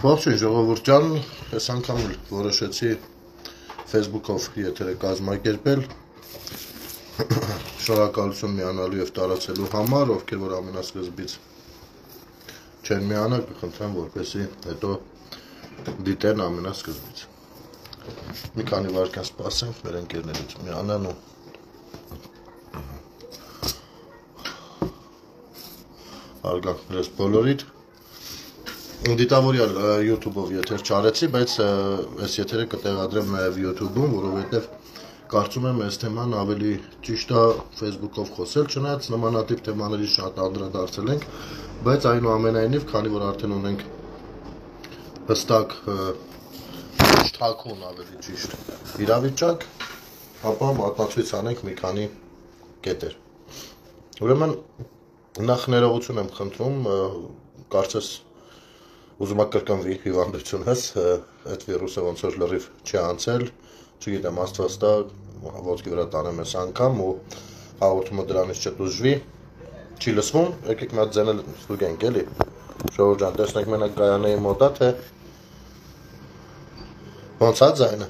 Ողջույն ժողովուրդ ջան, այս անգամ որոշեցի Facebook-ով եթերը կազմակերպել։ Շնորհակալություն միանալու եւ տարածելու համար, ովքեր որ ամենասկզբից չեն միանա, կխնդրեմ որպեսզի հետո դիտեն ամենասկզբից։ Մի քանի վայրկյան սպասենք մեր ընկերներից միանան ու հարգանք մեզ բոլորիդ։ Դիտավորյալ YouTube-ով եթեր չարեցի, բայց այս եթերը կտեղադրեմ նաև YouTube-ում, որովհետև կարծում եմ այս թեման ավելի ճիշտ է Facebook-ով խոսել, չնայած նմանատիպ թեմաների շատ անդրադարձել ենք, բայց այնուամենայնիվ, քանի որ արդեն ունենք հստակ թաքուն ավելի ճիշտ իրավիճակ, ապա մատնացույց անենք մի քանի կետեր։ Ուրեմն նախ ներողություն եմ խնդրում, կարծես ուզում եք կրկնվի հիվանդությունս, այդ վիրուսը ոնց որ լրիվ չի անցել, չգիտեմ, Աստված տա, ոտքի վրա տանեմ այս անգամ ու հաղորդումը դրանից չտուժվի, չի լսվում, եկեք մի հատ ձենել ստուգենք, էլի, ժողովուրդ ջան, տեսնենք մենակ Գայանեի մոտ է, թե ոնց է ձայնը։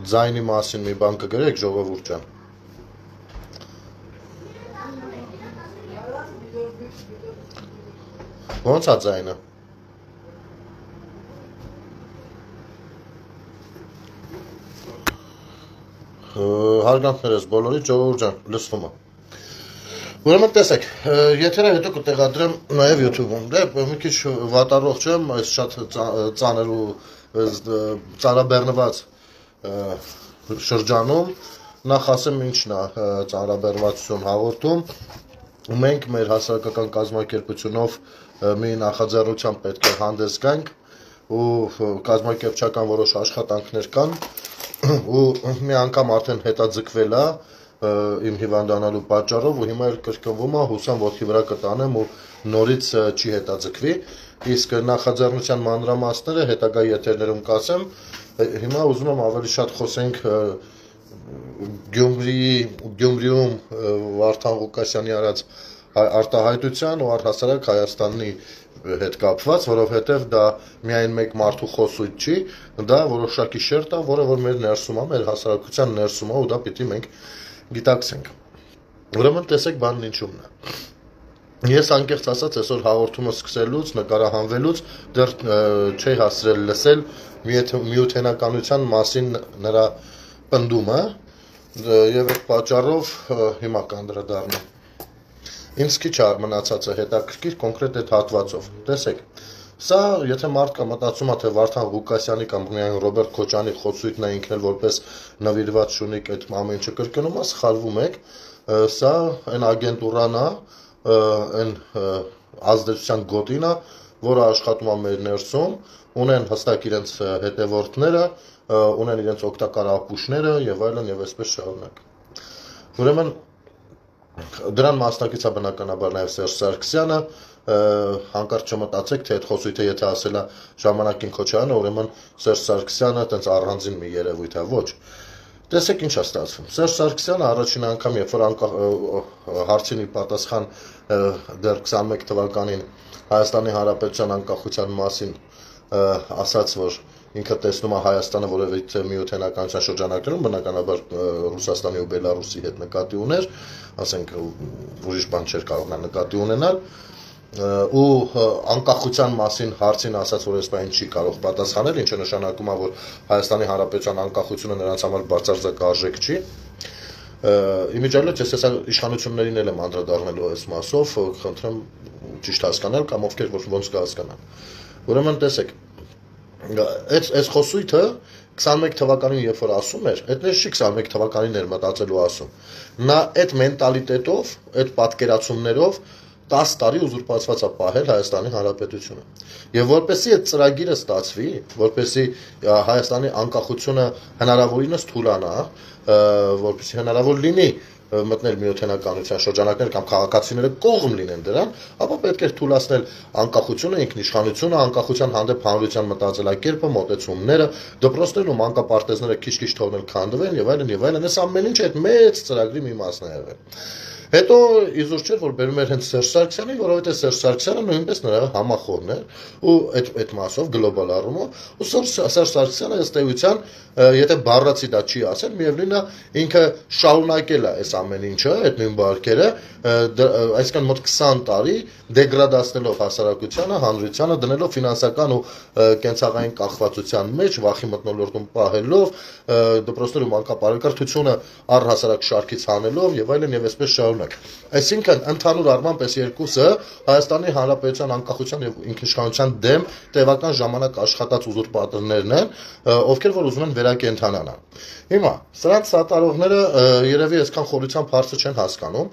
Ձայնի մասին մի բան կգրեք, ժողովուրդ ջան։ Ոնց է ձայնը։ Հարգանքներս բոլորիդ, ժողովուրդ ջան, լսվում է։ Ուրեմն տեսեք, եթերը հետո կտեղադրեմ նաև YouTube-ում։ Դե մի քիչ վատառողջ եմ, այս շատ ծանր ու ծանրաբեռնված շրջանում, նախ ասեմ ինչն է ծանրաբեռնվածություն հաղորդում։ Մենք մեր հասարակական կազմակերպությունով մի նախաձեռնությամբ պետք է հանդես գանք ու կազմակերպչական որոշ աշխատանքներ կան ու մի անգամ արդեն հետաձգվել է իմ հիվանդանալու պատճառով ու հիմա էլ կրկնվում է, հուսամ ոտքի վրա կտանեմ ու նորից չի հետաձգվի, իսկ նախաձեռնության մանրամասները հետագա եթերներում կասեմ, հիմա ուզում եմ ավելի շատ խոսենք Գյումրիում Վարդան Ղուկասյանի արած արտահայտության ու առհասարակ Հայաստանի հետ կապված, որովհետև դա միայն մեկ մարդու խոսույթ չի, դա որոշակի շերտ է, որը որ մեր ներսում է, մեր հասարակության ներսում է ու դա պիտի մենք գիտակցենք։ Ուրեմն տեսեք բանն ինչումն է։ Ես անկեղծ ասած այսօր հաղորդումը սկսելուց, նկարահանվելուց դեռ չէի հասցրել լսել միութենականության մասին նրա պնդումը եւ այդ պատճառով հիմա կանդրադառնամ։ Ինձ քիչ մնացած է հետաքրքիր կոնկրետ այդ հատվածով։ Տեսեք, սա եթե մարդը մտածում է թե Վարդան Ղուկասյանի կամ միայն Ռոբերտ Քոչարյանի խոսույթն է ինքն էլ որպես նվիրված շունիկ այդ ամեն ինչը կրկնում է, սխալվում եք։ Սա այն ագենտուրան է, այն ազդեցության գոտին է, որը աշխատում է մեր ներսում, ունեն հստակ իրենց հետևորդները, ունեն իրենց օգտակար ապուշները եւ այլն եւ այսպես շարունակ։ Ուրեմն դրան մասնակից է բնականաբար նաև Սերժ Սարգսյանը, հանկարծ չմտածեք, թե այդ խոսույթը եթե ասել է ժամանակին Քոչարյանը, ուրեմն Սերժ Սարգսյանը տենց առանձին մի երևույթ է, ոչ։ Տեսեք ինչ է ստացվում։ Սերժ Սարգսյանը առաջին անգամ, երբ որ հարցին պատասխան դեռ 21 թվականին Հայաստանի Հանրապետության անկախության մասին ասաց, որ ինքը տեսնում է Հայաստանը որևէ միութենականության շրջանակներում, բնականաբար Ռուսաստանի ու Բելարուսի հետ նկատի ուներ, ասենք ուրիշ բան չէր կարող նկատի ունենալ, ու անկախության մասին հարցին ասաց, որ այսպես չի կարող պատասխանել, ինչը նշանակում է, որ Հայաստանի Հանրապետության անկախությունը նրանց համար բարձրաձակ արժեք չի։ Իմիջիայլոց ես հեսա իշխանություններին էլ եմ անդրադառնալու այս մասով, խնդրեմ ճիշտ հասկանալ կամ ովքեր ոնց կհասկանան։ Ուրեմն տեսեք, այս խոսույթը 21 թվականին երբ որ ասում էր, այդպես չի 21 թվականին էր մտածելու ասում։ Նա այդ մենտալիտետով, այդ պատկերացումներով 10 տարի ուզուրպացված է պահել Հայաստանի Հանրապետությունը։ Եվ որպեսզի այդ ծրագիրը ստացվի, որպեսզի Հայաստանի անկախությունը հնարավորինս թուլանա, որպեսզի հնարավոր լինի մտնել միութենականության շրջանակներ կամ քաղաքացիները կողմ լինեն դրան, ապա պետք է թույլատնել անկախությունը, ինքնիշխանությունը, անկախության հանդեպ հանրության մտածելակերպը, մոտեցումները, դպրոցներում մանկապարտեզները քիչ-քիչ թողնել քանդվեն եւ այլն եւ այլն։ Այս ամեն ինչը այդ մեծ ծրագրի մի մասն է եղել։ Հետո իզուր չէր որ բերում էր հենց Սերժ Սարգսյանին, որովհետեւ Սերժ Սարգսյանը նույնպես նրա համախոհն էր ու այդ մասով գլոբալ առումով ու Սերժ Սարգսյանը ըստ էության եթե բառացի դա չի ասել, միևնույնն է ինքը շարունակել է այս ամեն ինչը, այդ նույն բարքերը, այսինքն մոտ 20 տարի դեգրադացնելով հասարակությանը, հանրությանը, դնելով ֆինանսական ու կենցաղային կախվածության մեջ, վախի մթնոլորտում պահելով, դպրոցներում անկապարակրթությունը առհասարակ շարքից հանելով եւ այլն եւ այսպես շարունակ։ Այսինքն ընդհանուր առմամբ այս երկուսը Հայաստանի Հանրապետության անկախության եւ ինքնիշխանության դեմ տևական ժամանակ աշխատած ուզուրպատորներն են, ովքեր որ ուզում են վերակենդանանալ։ Հիմա սրանց սատարողները երևի այսքան խորությամբ հարցը չեն հասկանում,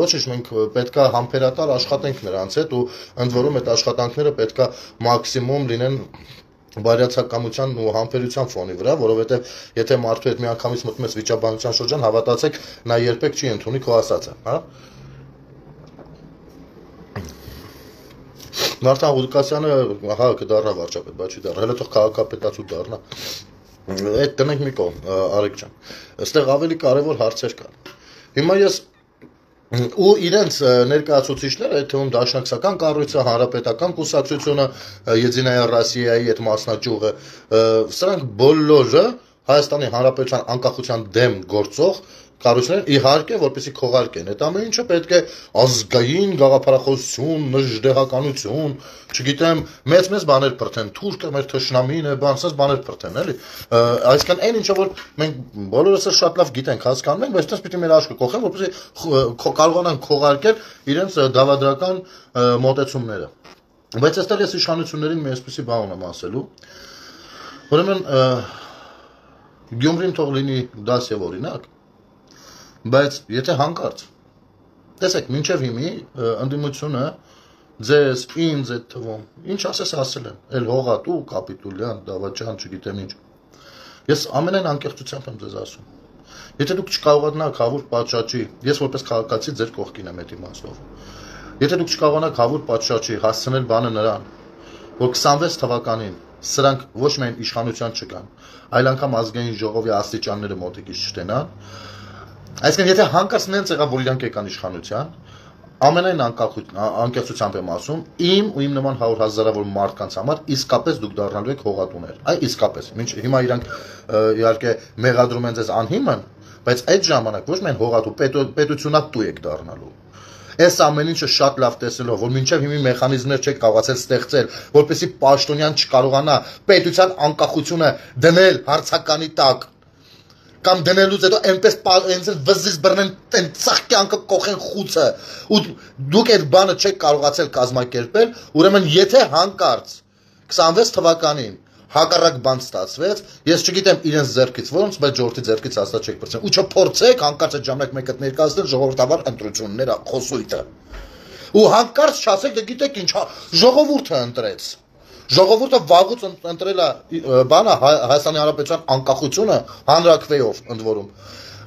ոչինչ մենք պետքա համբերատար աշխատենք նրանց հետ ու ընդ որում այդ աշխատանքները պետքա մաքսիմում լինեն բարյացակամության ու համբերության ֆոնի վրա, որովհետև եթե մարդու հետ միանգամից մտնում ես վիճաբանության շրջան, հավատացեք, նա երբեք չի ընդունի քո ասածը, հա։ Վարդան Ղուկասյանը հա կդառնա վարչապետ, բայց չի դառնա, հələ թող քաղաքապետացու դառնա։ Այդ տնենք մի կողմ, Արեգ ջան։ Այստեղ ավելի կարևոր հարցեր կան։ Հիմա ես ու իրենց ներկայացուցիչները, այդ թվում դաշնակցական կառույցը, հանրապետական կուսակցությունը, Եդինայա Ռոսիայի այդ մասնաճյուղը, սրանք բոլորը Հայաստանի Հանրապետության անկախության դեմ գործող կառույցներ իհարկե որպեսի քողարկեն այդ ամեն ինչը պետք է ազգային գաղափարախոսություն, նժդեհականություն, չգիտեմ, մեծ բաներ բրթեն, թուրքը մեր թշնամին է, բանսած բաներ բրթեն, էլի։ Այսինքն այն ինչը որ մենք բոլորս շատ լավ գիտենք, հասկանում ենք, բայց այդպես պիտի մեր աչքը կողեն, որպեսի կարողանան քողարկել իրենց դավադրական մոտեցումները։ Բայց այստեղ ես իշխանություններին մի այսպեսի բան ունեմ ասելու։ Ուրեմն Գյումրին թող լինի դաս եւ օրինակ, բայց եթե հանկարծ տեսեք մինչև հիմի ընդդիմությունը ձեզ ինձ այդ թվում ինչ ասես ասել են էլ հողատու կապիտուլյան դավաճան չգիտեմ ինչ ես ամենայն անկեղծությամբ եմ ձեզ ասում եթե դուք չկարողանաք հավուր պատշաճի ես որպես քաղաքացի ձեր կողքին եմ այդ իմաստով եթե դուք չկարողանաք հավուր պատշաճի հասցնել բանը նրան որ 26 թվականին սրանք ոչ միայն իշխանության չկան այլ անգամ ազգային ժողովի աստիճանները մոտիկից չտենան այսինքն եթե հանկարծ նենց եղավ որ իրանք եկան իշխանության ամենայն անկեղծությամբ եմ ասում իմ ու իմ նման 100,000-ավոր մարդկանց համար իսկապես դուք դառնալու եք հողատուներ այ իսկապես ինչ հիմա իրանք իհարկե մեղադրում են ձեզ անհիմն բայց այդ ժամանակ ոչ միայն հողատու պետությունատու եք դառնալու Այս ամեն ինչը շատ լավ տեսնելով, որ մինչև հիմի մեխանիզմներ չեք կարողացել ստեղծել, որպեսզի պաշտոնյան չկարողանա պետության անկախությունը դնել հարցականի տակ, կամ դնելուց հետո այնպես վզից բռնեն այն ծաղկյանքը կողեն խուցը, ու դուք այդ բանը չեք կարողացել կազմակերպել, ուրեմն եթե հանկարծ 26 թվականին հակառակ բան ստացվեց, ես չգիտեմ իրենց ձեռքից ոնց, բայց ժողովրդի ձեռքից հաստատ չեք փրկել։ Ու չփորձեք հանկարծ այդ ժամանակ մեկը ներկայացնել ժողովրդավար ընտրություններ խոսույթը։ Ու հանկարծ չասեք, դե գիտեք ինչ, ժողովուրդը ընտրեց։ Ժողովուրդը վաղուց ընտրել է բանը Հայաստանի Հանրապետության անկախությունը հանրակրվեով ընդ որում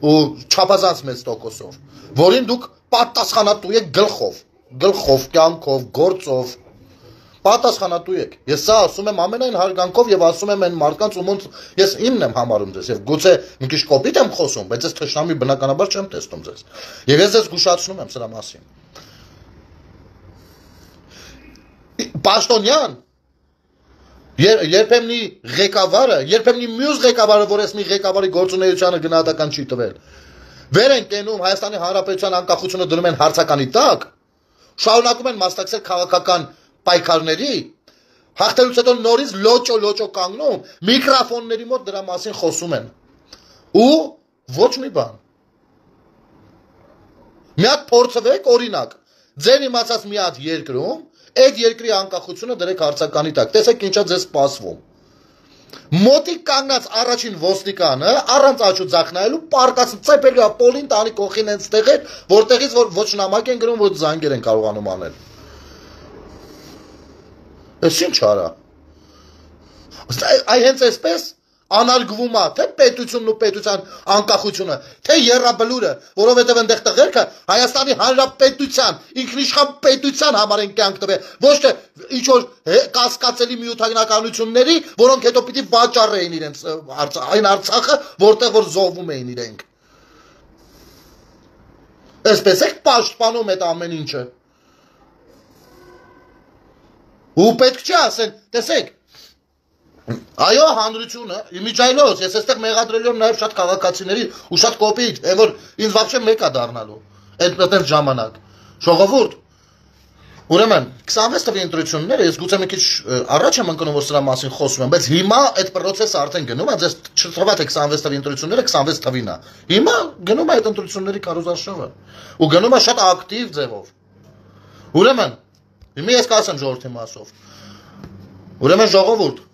ու չափազանց մեծ տոկոսով, որին դուք պատասխանատու եք գլխով, կյանքով, գործով պատասխանատու եք։ Ես սա ասում եմ ամենայն հարգանքով եւ ասում եմ այն մարդկանց ում ես իմն եմ համարում ձեզ եւ գուցե մի քիչ կոպիտ եմ խոսում, բայց ես թշնամի բնականաբար չեմ տեսնում ձեզ։ Եվ ես ձեզ զգուշացնում եմ սրա մասին։ Պաշտոնյան երբեմնի ղեկավարը, երբեմնի մյուս ղեկավարը, որ ես մի ղեկավարի գործունեությանը գնահատական չի տվել։ Վեր են կենում Հայաստանի Հանրապետության անկախությունը դնում են հարցականի տակ, շարունակում են մասնակցել քաղաքական պայքարների, հաղթելուց հետո նորից լոճո կանգնում, միկրոֆոնների մոտ դրա մասին խոսում են։ Ու ոչ մի բան։ Մի հատ փորձվեք օրինակ, ձեր իմացած մի հատ երկրում, այդ երկրի անկախությունը դրեք հարցականի տակ, տեսեք ինչա ձեզ սպասվում։ Մոտիկ կանգնած առաջին ոստիկանը առանց աչու ձախ նայելու պարկած ծեփելու է պոլին տանի կողքին հենց տեղեր, որտեղից որ ոչ նամակ են գրում, ոչ զանգեր են կարողանում անել։ Ես ինչ արա։ Այ հենց այսպես անարգվում է թե պետությունն ու պետության անկախությունը, թե եռաբլուրը, որովհետև այնտեղ տղերքը Հայաստանի Հանրապետության, ինքնիշխան պետության համար են կյանք տվել, ոչ թե ինչ որ կասկածելի միութանականությունների, որոնք հետո պիտի վաճառեին իրենց այն Արցախը, որտեղ որ զոհվում էին իրենք։ Այսպես եք պաշտպանում այդ ամեն ինչը։ Ու պետք չէ ասեն, տեսեք, այո, հանրությունը, իմիջայլոց, ես այստեղ մեղադրելու եմ նաև շատ քաղաքացիների ու շատ կոպիտ, այն որ ինձ վաղ մեկ է դառնալու, այդ ժամանակ, ժողովուրդ, ուրեմն, 26 թվի ընտրությունները, ես գուցե մի քիչ առաջ եմ ընկնում, որ սրա մասին խոսում եմ, բայց հիմա այդ պրոցեսը արդեն գնում է, ձեզ չթվա թե 26 թվի ընտրությունները 26 թվին է, հիմա գնում է այդ ընտրությունների քարոզարշավը, ու գնում է շատ ակտիվ ձևով, ուրեմն, հիմա ես կասեմ ժողովրդի մասով, ուրեմն ժողովուրդ,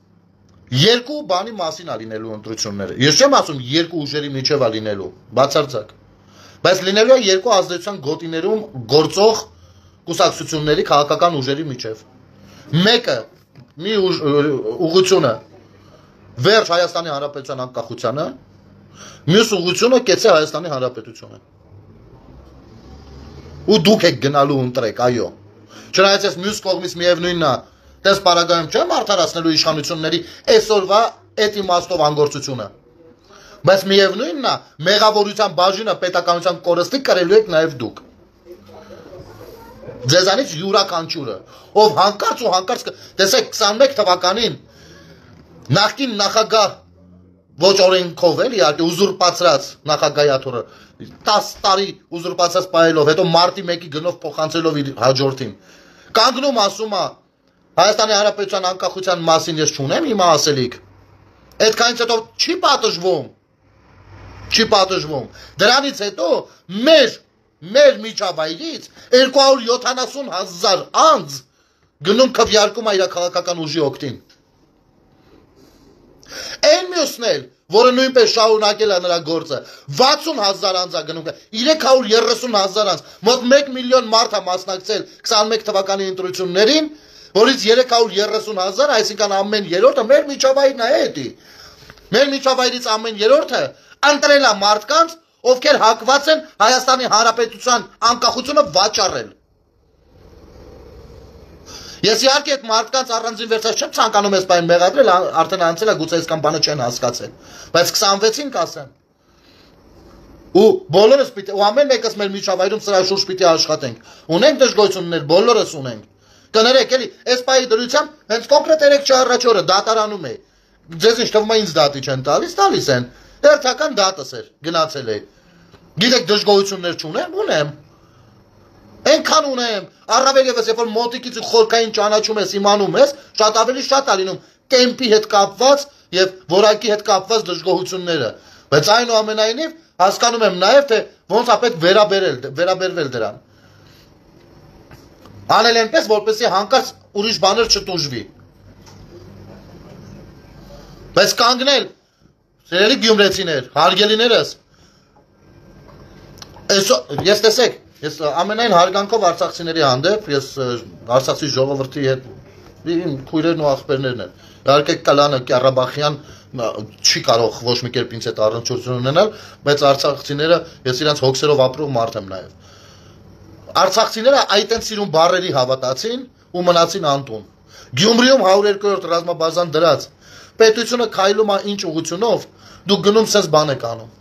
երկու բանի մասին է լինելու ընտրությունները։ Ես չեմ ասում երկու ուժերի միջև է լինելու, բացարձակ։ Բայց լինելու է երկու ազդեցության գոտիներում գործող կուսակցությունների քաղաքական ուժերի միջև։ Մեկը մի ուղղությունը վերջ Հայաստանի Հանրապետության անկախությանը, մյուս ուղղությունը կեցե Հայաստանի Հանրապետությունը։ Ու դուք եք գնալու ընտրեք, այո։ Չնայած ես մյուս կողմից միևնույնն է Դες պարագայում չեմ արդարացնելու իշխանությունների այսօրվա այդ իմաստով անգործությունը։ Բայց միևնույնն է, մեղավորության բաժինը պետականության կորստի կրելու եք նաև դուք։ Ձեզանից յուրաքանչյուրը, ով հանկարծ ու հանկարծ, տեսեք 21 թվականին նախկին նախագահ ոչ օրենքով էլ իհարկե ուզուրպացրած նախագահաթորը 10 տարի ուզուրպացած պայելով, հետո մարտի 1-ի գնով փոխանցելով իր հաջորդին։ Կանգնում ասում է Հայաստանի Հանրապետության անկախության մասին ես չունեմ հիմա ասելիք։ Այդքանից հետո չի պատժվում։ Դրանից հետո մեր միջավայրից 270,000 անձ գնում քվեարկում իր քաղաքական ուժի օգտին։ Այն մյուսն էլ, որը նույնպես շարունակել է նրա գործը, 60,000 անձ է գնում, 330,000 անձ, մոտ 1 միլիոն մարդ է մասնակցել 21 թվականի ընտրություններին, որից 330,000, այսինքն ամեն երրորդը մեր միջավայրն է էդի։ Մեր միջավայրից ամեն երրորդը ընտրել է մարդկանց, ովքեր հակված են Հայաստանի Հանրապետության անկախությունը վաճառել։ Ես իհարկե այդ մարդկանց առանձին վերցած չեմ ցանկանում ես բան մեղադրել, արդեն անցել է գուցե այսքան բանը չեն հասկացել, բայց 26-ին կասեմ։ Ու բոլորս պիտի, ու ամեն մեկս մեր միջավայրում սրա շուրջ պիտի աշխատենք։ Ունենք դժգոհություններ, բոլորս ունենք։ Կներեք, էլի, այս պայի դրությամբ հենց կոնկրետ 3 առաջ օրը դատարանում է։ Ձեզ ինչ թվում է ինձ դատի չեն տալիս են։ Հերթական դատս էր, գնացել է։ Գիտեք դժգոհություններ չունեմ, ունեմ։ Այնքան ունեմ, առավել ևս երբ որ մոտիկից ու խորքային ճանաչում ես, իմանում ես, շատ ավելի շատ է լինում տեմպի հետ կապված եւ որակի հետ կապված դժգոհությունները։ Բայց այնուամենայնիվ հասկանում եմ նաեւ թե ոնց է պետք վերաբերվել դրան։ Անել այնպես, որպեսզի հանկարծ ուրիշ բաներ չտուժվի։ Բայց կանգնել, սիրելի գյումրեցիներ, հարգելիներս, ես տեսեք, ես ամենայն հարգանքով արցախցիների հանդեպ, ես արցախցի ժողովրդի հետ, իմ քույրերն ու աղբերներն են, իհարկե կալանը Կառաբախյան չի կարող ոչ մի կերպ ինձ հետ առնչություն ունենալ, բայց արցախցիները, ես իրանց հոգսերով ապրող մարդ եմ նաև։ Արցախցիները այդտենց սիրուն բառերի հավատացին ու մնացին անտուն։ Գյումրիում 102-րդ ռազմաբազան դրած պետությունը քայլում է ինչ ուղղությունով, դուք գնում սենց բան եք անում։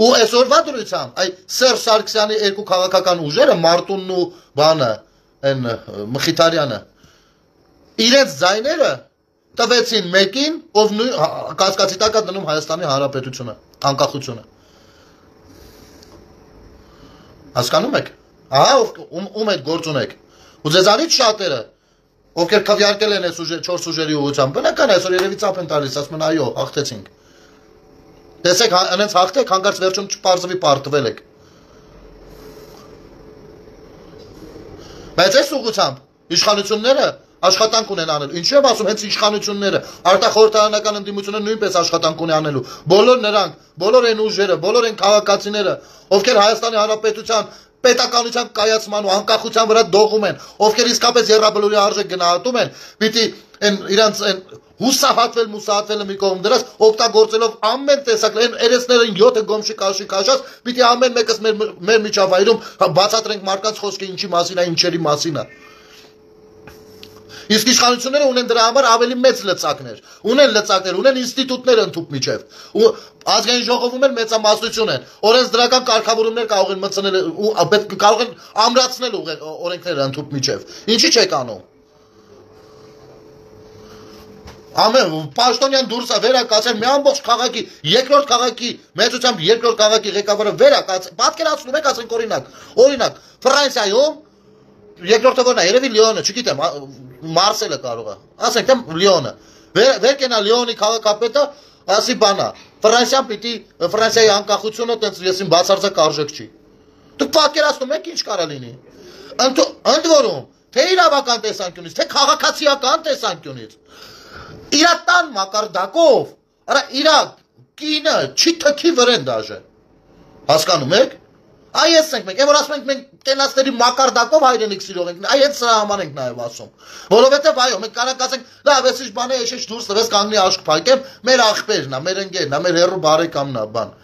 Ու այսօրվա դրությամբ այ Սերժ Սարգսյանի երկու քաղաքական ուժերը Մարտունն ու բանը, այն Մխիթարյանը, իրենց ձայները տվեցին մեկին, ով կասկածի տակ է դնում Հայաստանի Հանրապետությունը, անկախությունը։ Հասկանում եք։ Ահա ում այդ գործ ունեք։ Ու ձեզանից շատերը, ովքեր քվեարկել են այս 4 ուժերի ուղղությամբ, բնական է այսօր երևի ծափ են տալիս, ասում են այո, հաղթեցինք։ Տեսեք, այնց հաղթեք, հանկարծ վերջում չպարզվի պարտվել եք։ Բայց այս ուղղությամբ իշխանությունները աշխատանք ունեն անելու։ Ինչու եմ ասում, հենց իշխանությունները, արտախորհրդարանական ընդդիմությունը նույնպես աշխատանք ունի անելու։ Բոլոր նրանք, բոլոր այն ուժերը, բոլոր այն քաղաքացիները, ովքեր Հայաստանի Հանրապետության պետականության կայացման ու անկախության վրա դողում են, ովքեր իսկապես երրաբլուրի արժեք գնահատում են, պիտի իրանց հուսահատվելը մի կողմ դրած, օգտագործելով ամեն տեսակ, այն երեսներին 7 գոմշի կաշի քաշած, պիտի ամեն մեկս մեր միջավայրում բացատրենք մարդկանց խոսքը ինչի մասին է, ինչերի մասին է։ Իսկ իշխանությունները ունեն դրա համար ավելի մեծ լծակներ, ունեն ինստիտուտներ ընդཐུպ միջև։ Ու ազգային ժողովում էլ մեծամասնություն են։ Օրենսդրական կարգավորումներ կարող են մտցնել ու կարող են ամրացնել օրենքները ընդཐուպ միջև։ Ինչի՞ չեք անում։ Ամեն պաշտոնյան դուրսը վերակացել մի ամբողջ քաղաքի, երկրորդ քաղաքի, մեծությամբ երկրորդ քաղաքի ղեկավարը վերակացել, պատկերացնում եք, ասենք օրինակ, Ֆրանսիայում երկրորդը որն է, երևի Լիոնը, չգիտեմ, Մարսելը կարող է, ասենք թե Լիոնը, վեր կենա Լիոնի քաղաքապետը, ասի բանա, Ֆրանսիան պիտի, Ֆրանսիայի անկախությունը տենց եսին բացարձակ արժեք չի։ Դուք պատկերացնում եք ինչ կարա լինի։ Ընդ որում, թե իրավական տեսանկյունից, թե քաղաքացիական տեսանկյունից իրա տան մակարդակով, արա իրա կինը չի թքի վրեն դաժե, հասկանում եք, այ ես ենք մենք, որ ասում ենք մենք կենացների մակարդակով հայրենիք սիրող ենք, այ հետ սրա համար ենք նաև ասում, որովհետև այո, մենք կարանք ասենք, լավ, ես ինչ բան է, ես դուրս տվես կանգնի աշկ փակեմ, մեր աղբերն է, մեր ընկերն է, մեր հեռու բարեկամն է, բան։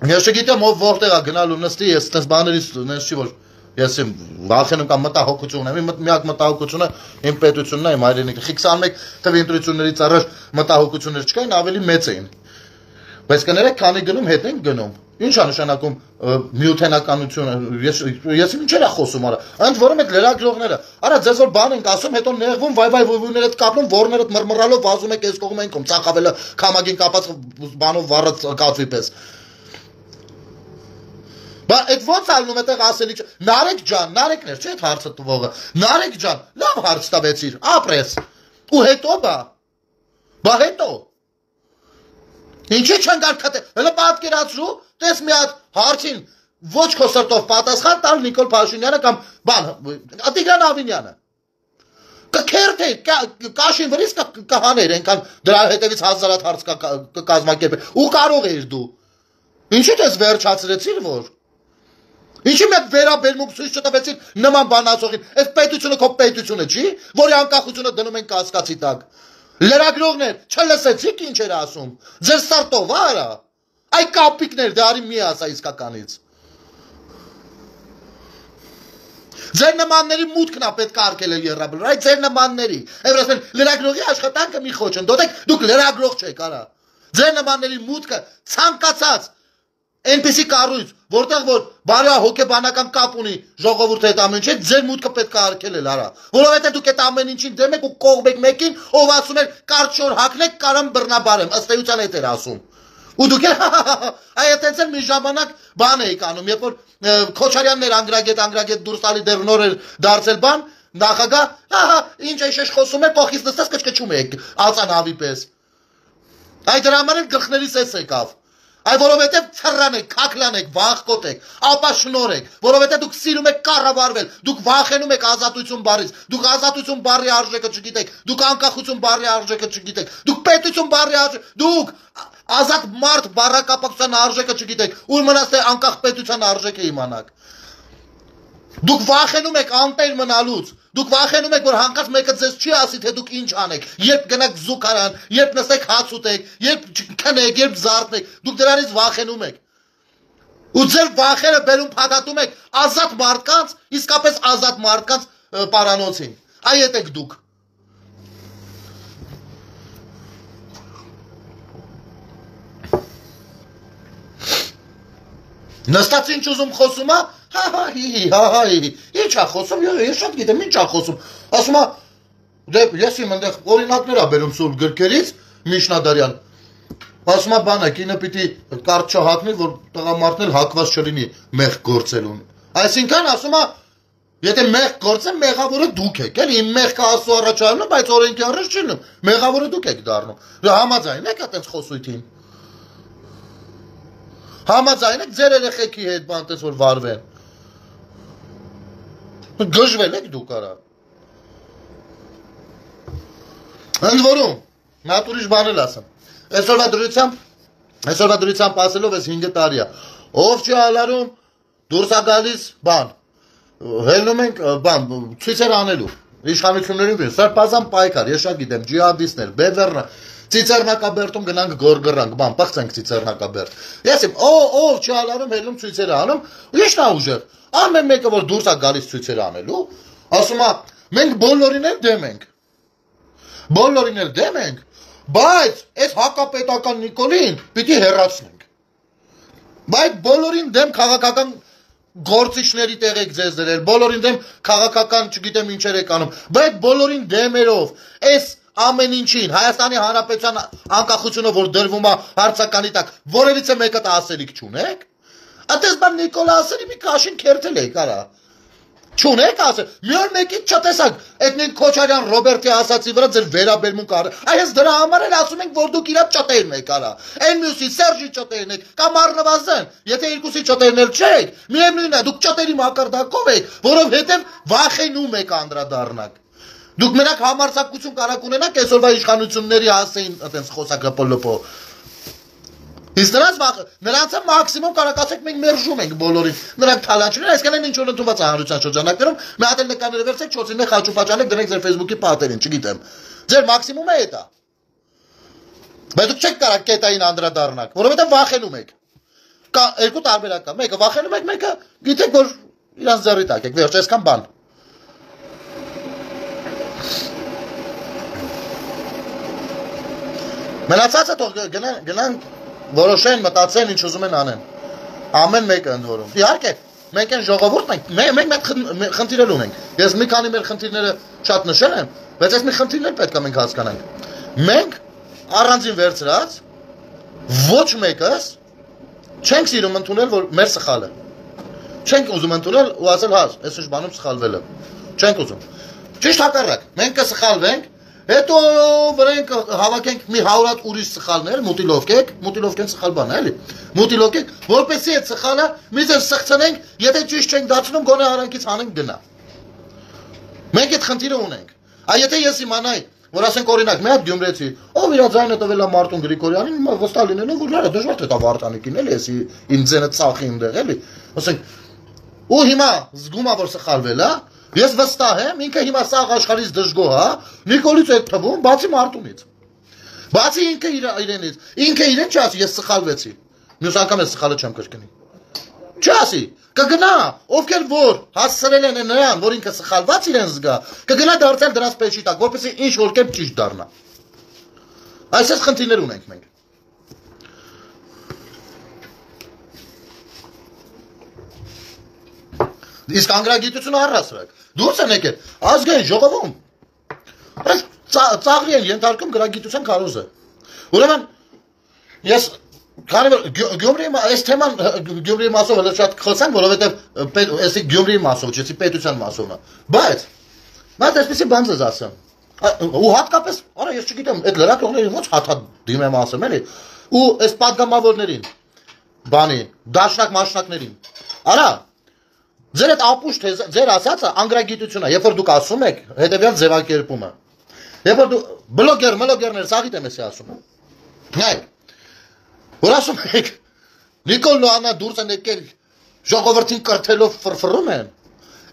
Ես չգիտեմ ով որտեղ է գնալու նստի, ես այդպես բաներից նենց չի որ ես եմ վախենում կամ մտահոգություն ունեմ, միակ մտահոգությունը իմ պետությունն է, իմ հայրենիքը։ 21 թվի ընտրություններից առաջ մտահոգություններ չկային, ավելի մեծ էին։ Բայց կներեք, քանի գնում հետ ենք գնում։ Ինչ է նշանակում միութենականությունը։ Ես ինչեր է խոսում արա։ Ընդ որում այդ լրագրողները, արա ձեզ որ բան ենք ասում, հետո նեղվում, վայ-վայ-վույներդ կապնում, որներդ մռմռալով վազում եք այս կողմ ենքում, ծախավելը քամագին կապած բանով վառած կատվի պես։ Բա այդ ո՞նց ալնում այդտեղ ասելի չէ։ Նարեկ ջան, Նարեկներ, չէ՞ այդ հարցը տվողը։ Նարեկ ջան, լավ հարց տվեցիր, ապրես։ Ու հետո բա հետո։ Ինչի՞ չեն գալ քթե։ Հələ պատկերացրու, տես մի հատ հարցին ոչ քո սրտով պատասխան տալ Նիկոլ Փաշինյանը կամ բան, Տիգրան Ավինյանը։ Կքերթե, կաշին վրից կհաներ, այնքան դրա հետևից հազարատ հարց կկազմակերպել։ Ու կարող էիր դու։ Ինչի՞ դες վերջացրեցիր որ։ Ինչի՞ մեկ վերաբերմունք ցույց չտվեցին նման բանացողին։ Այս պետությունը քո պետությունը չի, որի անկախությունը դնում են կասկածի տակ։ Լրագրողներ, չլսեցիք ինչ էր ասում։ Ձեր սարտով արա։ Այ կապիկներ, դե արի մի ասա իսկականից։ Ձեր նմանների մուտքն է պետք է արկելել երրաբլր, այ ձեր նմանների։ Այ որ ասեն լրագրողի աշխատանքը մի խոչընդոտ, դուք լրագրող չեք, արա։ Ձեր նմանների մուտքը ցանկացած այնպեսի կառույց, որտեղ որ բարյա հոգեբանական կապ ունի ժողովուրդի հետ ամեն ինչ, ձեր մուտքը պետք է արկելել, արա։ Որովհետև դուք այդ ամեն ինչին դեմ եք ու կողմ եք մեկին, ով ասում է կարճ շոր հագնեք, կարամ բռնաբարեմ, ըստ էության հետ էր ասում։ Ու դուք այ այդտենց էլ մի ժամանակ բան էիք անում, երբ որ Քոչարյաններ անգրագետ դուրս տալի դեռ նոր էր դարձել բան, նախագահ, ինչ էշեշ խոսում է, կողքից նստած կչկչում եք, ածանավի պես։ Այ դրա համար էլ գլխներից էս եկավ։ Այ որովհետև թռան եք, քակլան եք, վախկոտ եք, ապաշնոր եք, որովհետև դուք սիրում եք կառավարվել, դուք վախենում եք ազատություն բառից, դուք ազատություն բառի արժեքը չգիտեք, դուք անկախություն բառի արժեքը չգիտեք, դուք պետություն բառի արժեքը, դուք ազատ մարդ բառակապակցության արժեքը չգիտեք, ուր մնաց թե անկախ պետության արժեքը իմանաք։ Դուք վախենում եք անտեր մնալուց, դուք վախենում եք, որ հանկարծ մեկը ձեզ չի ասի, թե դուք ինչ անեք, երբ գնաք զուգարան, երբ նստեք հաց ուտեք, երբ քնեք, երբ զարթնեք, դուք դրանից վախենում եք։ Ու ձեր վախերը բերում փաթաթում եք ազատ մարդկանց, իսկապես ազատ մարդկանց պարանոցին։ Այ այդ եք դուք։ Նստած ինչ ուզում խոսում է, ինչ է խոսում, ես շատ գիտեմ, ինչ է խոսում, ասում է, դե ես իմ ընդեղ օրինակներ է բերում սուրբ գրքերից, Միշնադարյան, ասում է բանը, կինը պիտի կարճ չհակնի, որ տղամարդն էլ հակված չլինի մեղք գործելուն, այսինքն ասում է, եթե մեղք գործեմ, մեղավորը դուք եք, էլ իմ մեղքը Աստծո առաջ բայց օրենքի առաջ չի լինում, մեղավորը դուք եք դառնում, համաձայն եք այդպես խոսույթին։ Համաձայն եք ձեր երեխեքի հետ բան տես որ վարվեն։ Գժվել եք դուք արա։ Ընդ որում, նատ ուրիշ բան էլ ասեմ։ Այսօրվա դրությամբ ասելով ես 5 տարի է։ Ով չի ալարում, դուրս է գալիս բան։ Հելնում ենք բան, ցույցեր անելու։ Իշխանություններին վեր, սարպազան պայքար, ես շատ գիտեմ, ջիհադիստներ, բևեռը, Ծիծեռնակաբերդում գնանք գորգրանք, բան, պղծենք ծիծեռնակաբերդ։ Ես եմ, ով չի ալարում, հելում ցույցեր անում, ու ի՞նչն է ուժեղ։ Ամեն մեկը որ դուրս է գալիս ցույցեր անելու, ասում է, մենք բոլորին էլ դեմ ենք։ Բոլորին էլ դեմ ենք, բայց այս հակապետական Նիկոլին պիտի հեռացնենք։ Բայց բոլորին դեմ քաղաքական գործիչների տեղ եք ձեզ դրել, բոլորին դեմ քաղաքական, չգիտեմ ինչեր եք անում, բայց բոլորին դեմերով, այս ամեն ինչին, Հայաստանի Հանրապետության անկախությունը, որ դրվում է հարցականի տակ, որևիցե մեկը ասելիք չունեք, այդպես բան Նիկոլը ասելի մի քաշին քերթել եք, արա։ Չունեք ասել, մի օր մեկից չտեսակ, էտնին Քոչարյան Ռոբերտի ասացի վրա ձեր վերաբերմունք առ, այս դրա համար էլ ասում ենք, որ դուք իրար ճտերն եք, արա, այն մյուսի Սերժի ճտերն եք, կամ առնվազն, եթե երկուսի ճտերն էլ չեք, միևնույնն է, դուք ճտերի մակարդակով եք, որովհետև վախենում եք անդրադառնաք։ Դուք մենակ համարձակություն կարաք ունենաք այսօրվա իշխանությունների հասեին այդպես խոսակապոլոպո։ Իսկ նրանց մաքսիմում կարաք ասեք մենք մերժում ենք բոլորին։ Նրանք թալանչներ, այսքան են ինչ որ ընդունված է հանրության շրջանակներում, մի հատ էլ նկարները վերցեք, 4-ին խաչուփաճանեք, դրեք ձեր Facebook-ի պատերին, չգիտեմ։ Ձեր մաքսիմումը է դա։ Բայց դուք չեք կարող կետային անդրադառնալ, որովհետև վախենում եք։ Կա երկու տարբերակ կա, մեկը վախենում եք, մեկը գիտեք որ իրանց ձեռի տակ եք, վերջ այսքան բան։ Մնացածը թող գնան որոշեն, մտածեն, ինչ ուզում են անեն։ Ամեն մեկը ընդ որում։ Իհարկե, մենք այն ժողովուրդն ենք, մենք խնդիրել ունենք։ Ես մի քանի մեր խնդիրները շատ նշել եմ, բայց այս մի խնդիրներ պետք է մենք հասկանանք։ Մենք առանձին վերցրած ոչ մեկս չենք սիրում ընդունել, որ մեր սխալը։ Չենք ուզում ընդունել ու ասել, հա, այս ինչ բանում սխալվել է։ Չենք ուզում։ Ճիշտ հակառակ, մենք կսխալվենք, հետո վրենք հավաքենք մի 100 հատ ուրիշ սխալներ, մուտիլովկեն սխալ բան է, էլի։ Մուտիլովկենք, որպեսզի այդ սխալը մի ձեր սխցնենք, եթե ճիշտ չենք դարձնում, գոնե արանքից հանենք գնա։ Մենք այդ խնդիրը ունենք։ Եթե ես իմանայի, որ ասենք օրինակ, մի հատ գյումրեցի, ով իր ձայնը տվել է Մարտուն Գրիգորյանին, հիմա վստահ լինելով, որ լավ է, դժվար թե տա Վարդանիկին, էլի, ես իմ ձենը ծախի իմդեղ, էլի։ Ասենք, ու հիմա զգում է, որ սխալվել է, ես վստահ եմ, ինքը հիմա սաղ աշխարհից դժգոհ է, Նիկոլից այդ թվում, բացի Մարտունից։ Բացի ինքը իրենից, ինքը իրեն չասի, ես սխալվեցի։ Մյուս անգամ ես սխալը չեմ կրկնի։ Չասի, կգնա, ովքեր որ հասցրել են նրան, որ ինքը սխալված իրեն զգա, կգնա դարձնել դրանց պեչի տակ, որպեսզի ինչ որ կերպ ճիշտ դառնա։ Այսպես խնդիրներ ունենք մենք։ Իսկ անգրագիտությունը առասրակ, դուրս են եկել, ազգային ժողովում, ծաղրի են ենթարկում գրագիտության քարոզը։ Ուրեմն, ես Գյումրիի այս թեման Գյումրիի մասով հենց շատ խոսանք, որովհետև էսի Գյումրիի մասով, չէ՞ պետության մասով։ Բայց այսպեսի բան ես ասեմ։ Ու հատկապես, արա ես չգիտեմ, այդ լրագրողներին ո՞նց հաթա դիմեմ ասեմ, էլի։ Ու այս падգամավորներին, բանի, դաշնակ մաշնակներին։ Արա, ձեր այդ ապուշ ձեր ասածը անգրագիտություն է, երբ որ դուք ասում եք, հետևյալ ձևակերպումը։ Երբ որ դու բլոգերներ, սաղիտ եմ էսի ասում։ Նայեք, որ ասում եք, Նիկոլն ու Աննա դուրս են եկել ժողովրդին կրթելով ֆրֆռում են,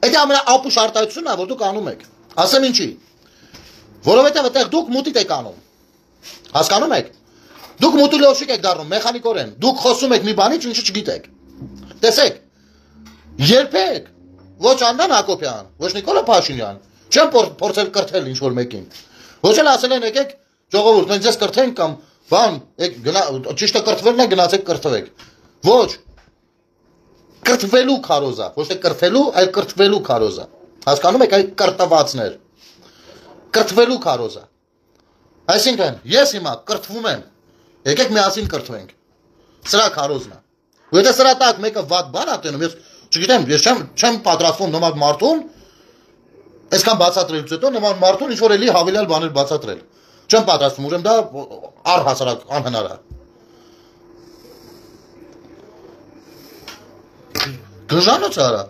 այդ ամենա ապուշ արտահայտությունն է, որ դուք անում եք։ Ասեմ ինչի։ Որովհետև այդտեղ դուք մուտիտ եք անում։ Հասկանում եք։ Դուք մուտիլովշիկ եք դառնում մեխանիկորեն։ Դուք խոսում եք մի բանից, ինչը չգիտեք։ Տեսեք։ Երբեք ոչ Աննան Հակոբյան, ոչ Նիկոլը Փաշինյան չեն փորձել կրթել ինչ որ մեկին։ Ոչ էլ ասել են եկեք ժողովուրդ, մենք ձեզ կրթենք կամ բան, ճիշտը կրթվելն է, գնացեք կրթվեք։ Ոչ։ Կրթվելու քարոզա, ոչ թե կրթելու, այլ կրթվելու քարոզա։ Հասկանում եք, այ կրթվածներ։ Կրթվելու քարոզա։ Այսինքն, ես հիմա կրթվում եմ։ Եկեք միասին կրթվենք։ Սրա քարոզն է։ Ու եթե սրա տակ մեկը վատ բան ատենում, ես չգիտեմ, ես չեմ պատրաստվում նման մարդուն, այսքան բացատրելուց հետո նման մարդուն ինչ որ էլի հավելյալ բաներ բացատրել։ Չեմ պատրաստվում, ուրեմն դա առհասարակ անհնար է։ Գժանոց արա։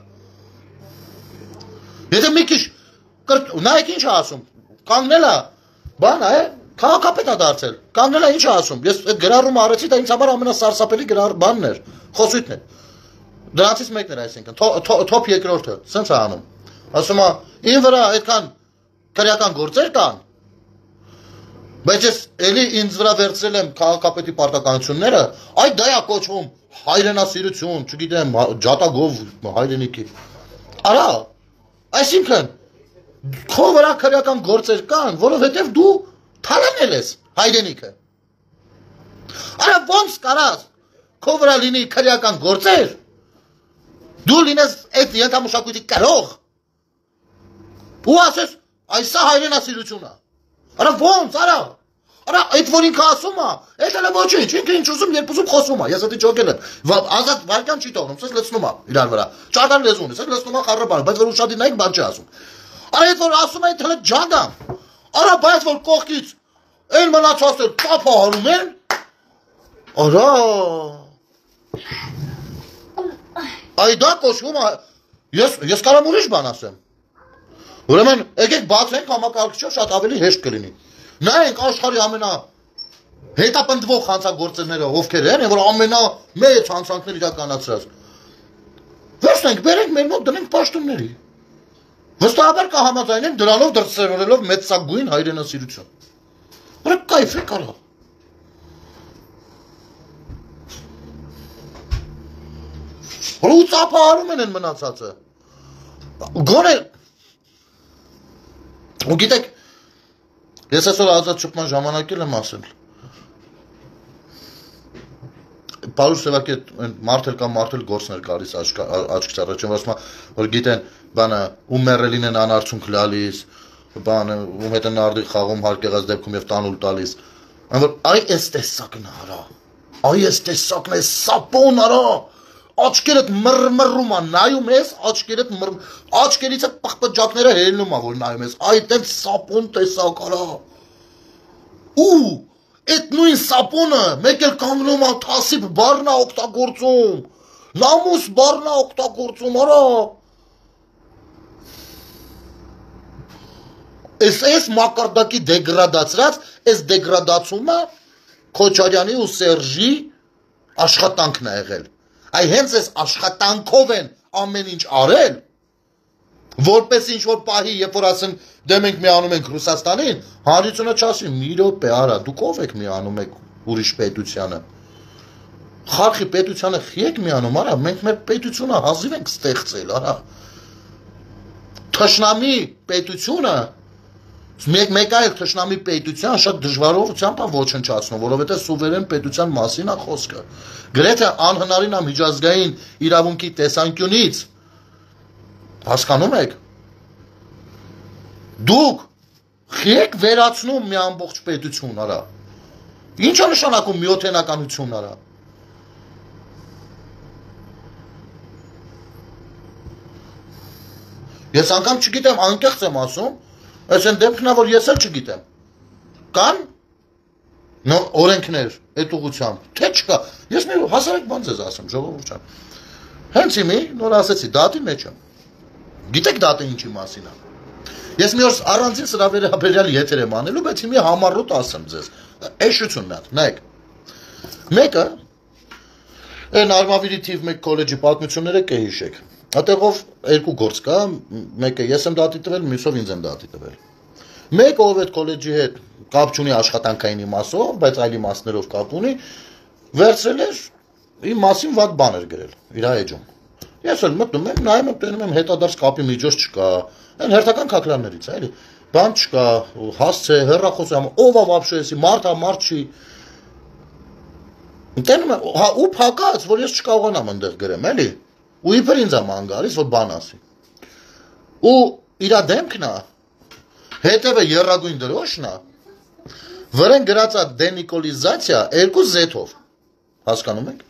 Եթե մի քիչ նայեք ինչ է ասում, կանգնել է, բան է, քաղաքապետ է դարձել, կանգնել է ինչ է ասում, ես այդ գրառումը արեցի, դա ինձ համար ամենասարսափելի բանն էր, խոսույթն էր։ Դրանցից մեկն էր այսինքն, թոփ երկրորդը, սենց է անում։ Ասում է, ին վրա այդքան քրեական գործեր կան, Բայց ես էլի ինձ վրա վերցրել եմ քաղաքապետի պարտականությունները, այդ դա է կոչվում հայրենասիրություն, չգիտեմ, ջատագով հայրենիքի։ Արա, այսինքն քո վրա քրեական գործեր կան, որովհետև դու թալանել ես հայրենիքը։ Արա ոնց կարաս քո վրա լինի քրեական գործեր, դու լինես այդ ենթամշակույթի կրող, ու ասես, այս է հայրենասիրությունը։ Արա ոնց, արա այդ որ ինքը ասում է, այդ էլ ոչինչ, ինքը ինչ ուզում, երբ ուզում խոսում է, ես դա ճոգել եմ, ազատ վարկան չի թողնում, սես լցնում է իրար վրա, ճարտար լեզուն է, սես լցնում է խառը բան, բայց որ ուշադիր նայեք բան չի ասում։ Արա այդ որ ասում է, հələ ջանդամ, արա բայց որ կողքից այն մնացածը կապը հանում են, արա, այ դա կոչվում է, ես կարամ ուրիշ բան ասեմ։ Ուրեմն եկեք բացենք համակարգչով շատ ավելի հեշտ կլինի։ Նայենք աշխարհի ամենա հետապնդվող հանցագործները ովքեր են, որ ամենամեծ հանցանքներ իրականացրած։ Վերցնենք, բերենք մեր մոտ դնենք պաշտոնների։ Վստահաբար կհամաձայնենք դրանով դրսևորելով մեծագույն հայրենասիրություն։ Որը կայֆ է կարա։ Որը ծափահարում են մնացածը։ Գոնե ու գիտեք, ես այսօր ազատ շփման ժամանակել եմ ասել։ Պարուս սևակի մարդել կամ մարդել գործներ գալիս աչքից առաջին ասում որ գիտեն բանը ու մեռելին են անարցունք լալիս, բանը ում հետ են արդի խաղում հարկեղած դեպքում եւ տանուլ տալիս։ Որ այ էս տեսակն արա։ Այ էս տեսակն է սապոն արա։ Աչքերդ մռմռում է, նայում ես, աչքերից է պղպջակները հելնում է, որ նայում ես, այդ էլ սապոն տեսակ արա։ Ու այդ նույն սապոնը մեկ էլ կանգնում է թասիբ բառն է օգտագործում, նամուս բառն է օգտագործում, արա։ Այս մակարդակի դեգրադացրած, այս դեգրադացումը Քոչարյանի ու Սերժի աշխատանքն է եղել։ Այ հենց այս աշխատանքով են ամեն ինչ արել, որպես ինչ-որ պահի, երբ որ ասեն դե մենք միանում ենք Ռուսաստանին, հանրությունը չասի, մի րոպե, արա, դուք ով եք միանում եք ուրիշ պետությանը։ Խարխի պետությանը եք միանում, արա, մենք մեր պետությունը հազիվ ենք ստեղծել, արա։ Թշնամի պետությունը, մեկ այլ թշնամի պետության շատ դժվարությամբ է ոչնչացնում, որովհետև սուվերեն պետության մասին է խոսքը։ Գրեթե անհնարին է միջազգային իրավունքի տեսանկյունից, հասկանում եք, դուք եք վերացնում մի ամբողջ պետություն, արա, ինչ է նշանակում միոթենականություն, արա, ես անգամ չգիտեմ, անկեղծ եմ ասում, այս են դեպքն է, որ ես էլ չգիտեմ, կան օրենքներ այդ ուղղությամբ, թե չկա, ես մի հասարակ բան ձեզ ասեմ, ժողովուրդ ջան, հենց իմի նոր ասեցի, դատի մեջ եմ, գիտեք դատը ինչի մասին է, ես մի օր առանձին սրա վերաբերյալ եթեր եմ անելու, բայց իմի համառոտ ասեմ ձեզ, էշություն նայեք, նայեք, մեկը, այն Արմավիրի թիվ 1 քոլեջի պատմությունները կհիշեք, Ատեղով երկու գործ կա, մեկը ես եմ դատի տվել, մյուսով ինձ եմ դատի տվել։ Մեկը ով այդ քոլեջի հետ կապ չունի աշխատանքային իմաստով, բայց այլ իմաստներով կապ ունի, վերցրել էր իմ մասին վատ բաներ գրել իր էջում։ Ես էլ մտնում եմ, նայում եմ, տենում եմ հետադարձ կապի միջոց չկա, այն հերթական քակլաններից է, էլի։ Բան չկա, հասցե, հեռախոս եմ, ով է вообще էսի, մարդ չի։ Տենում եմ, հա ու փակած, որ ես չկարողանամ այնտեղ գրեմ, էլի։ Ու իբր ինձ է ման գալիս, որ բան ասի։ Ու իր դեմքն է, հետևը եռագույն դրոշն է, վրան գրած է դենիկոլիզացիա 2 Z-ով։ Հասկանում եք։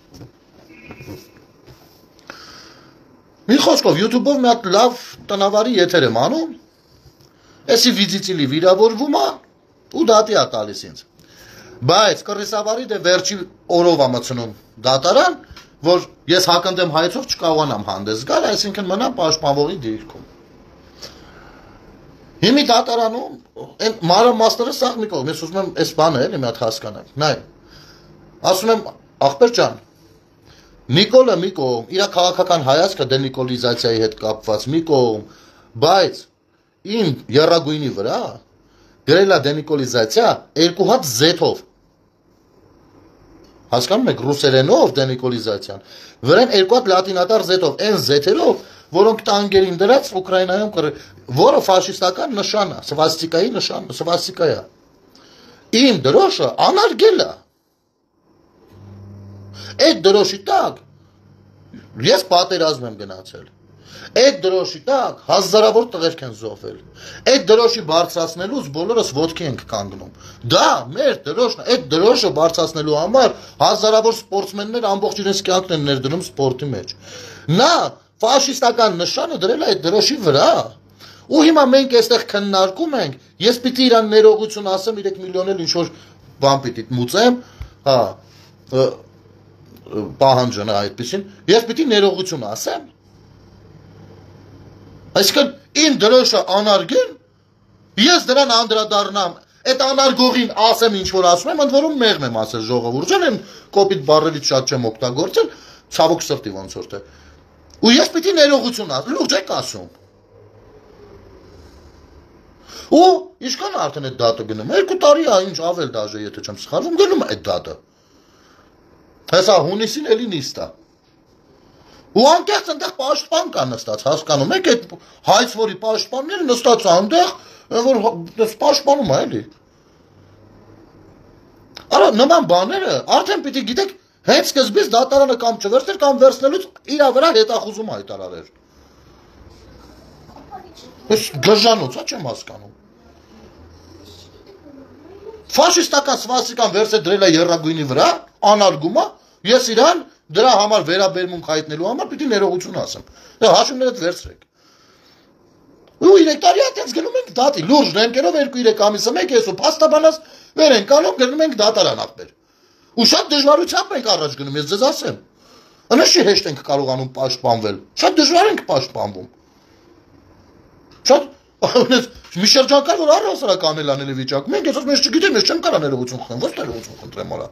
Մի խոսքով YouTube-ով մի հատ լավ տնավարի եթեր եմ անում, էսի վիզիցիլի վիրավորվում է ու դատի է տալիս ինձ։ Բայց կռիսավարի դե վերջի օրով է մցնում դատարան, որ ես հակընդեմ հայեցով չկարողանամ հանդես գալ, այսինքն մնամ պաշտպանվողի դիրքում։ Հիմի դատարանում, այն մանրամասները սաղ մի կողմ, ես ուզում եմ այս բանը էլի մի հատ հասկանալ։ Նայ, ասում եմ, ախպեր ջան, Նիկոլը մի կողմ, իր քաղաքական հայացքը դենիկոլիզացիայի հետ կապված մի կողմ, բայց իմ եռագույնի վրա գրել է դենիկոլիզացիա 2 հատ Z-ով։ Հասկանում եք ռուսերենով դենիկոլիզացիան։ Վրան 2 հատ լատինատար Z-ով, այն Z-երով, որոնք տանկերին դրած Ուկրաինայում որը ֆաշիստական նշան է, սվաստիկայի նշան, սվաստիկա է։ Իմ դրոշը անարգել է։ Այդ դրոշի տակ ես պատերազմ եմ գնացել։ Այդ դրոշի տակ հազարավոր տղերք են զոհվել։ Այդ դրոշի բարձրացնելուց բոլորս ոտքի ենք կանգնում։ Դա մեր դրոշն է, այդ դրոշը բարձրացնելու համար հազարավոր սպորտսմեններ ամբողջ իրենց կյանքն են ներդնում սպորտի մեջ։ Նա ֆաշիստական նշանը դրել է այդ դրոշի վրա։ Ու հիմա մենք այստեղ քննարկում ենք, ես պիտի իրան ներողություն ասեմ 3 միլիոն էլ ինչ որ բան պիտի մուծեմ, հա, պահանջն է այդպեսին, ես պիտի ներողություն ասեմ։ Այսինքն իմ դրոշը անարգեն, ես դրան անդրադառնամ, այդ անարգողին ասեմ ինչ որ ասում եմ, ընդ որում մեղմ եմ ասել ժողովուրդ ջան, այն կոպիտ բառերից շատ չեմ օգտագործել, ցավոք սրտի ոնց որ թե։ Ու ես պիտի ներողություն ասեմ, լուրջ եք ասում։ Ու ինչքան արդեն այդ դատը գնում, 2 տարի է, ինչ ավել դաժե, եթե չեմ սխալվում, գնում է այդ դատը։ Հեսա հունիսին էլի նիստ է։ Ու անկեղծ այնտեղ պաշտպան կա նստած, հասկանում եք, այդ հայցվորի պաշտպանները նստած է այնտեղ, որ պաշտպանում է էլի։ Արա նման բաները արդեն պիտի գիտեք, հենց սկզբից դատարանը կամ չվերցներ կամ վերցնելուց իր վրա հետախուզում հայտարարեր։ Ես գժանոց, չեմ հասկանում։ Ֆաշիստական սվաստիկան վերցել դրել է եռագույնի վրա, անարգում է, ես իրան դրա համար վերաբերմունք հայտնելու համար պիտի ներողություն ասեմ։ Հաշիվներդ վերցրեք։ Ու 3 տարի այդպես գնում ենք դատի, լուրջ դեմքերով 2-3 ամիսը մեկ ես ու փաստաբանած վեր ենք անում, գնում ենք դատարան ախպեր։ Ու շատ դժվարությամբ ենք առաջ գնում, ես ձեզ ասեմ։ Անշի հեշտ ենք կարողանում պաշտպանվել։ Շատ դժվար ենք պաշտպանվում։ Շատ մի շրջան կար, որ առհասարակ անել անելի վիճակում ենք, ես ասում ես չգիտեմ, ես չեմ կարող ներողություն խնդրեմ, ո՞ց ներողություն խնդրեմ արա։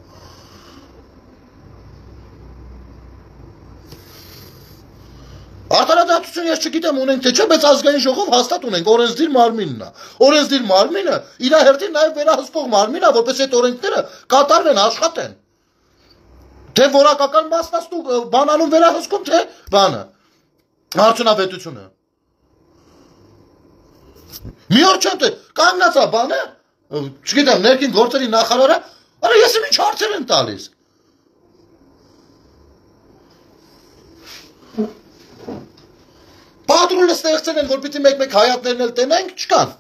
Արտարադատություն ես չգիտեմ ունենք թե չէ, բայց ազգային ժողով հաստատ ունենք, օրենսդիր մարմինն է։ Օրենսդիր մարմինը իր հերթին նաև վերահսկող մարմին է, որպես այդ օրենքները կատարվեն, աշխատեն։ Թե որակական մասնաստու բանալուն վերահսկում, թե բանը, արդյունավետությունը։ Մի օր չեմ թե կանգնած է բանը, չգիտեմ, ներքին գործերի նախարարը, արա ես ինչ հարցեր են տալիս։ Պատրուլը ստեղծել են, որ պիտի մեկ-մեկ հայատներն էլ տենենք, չկան։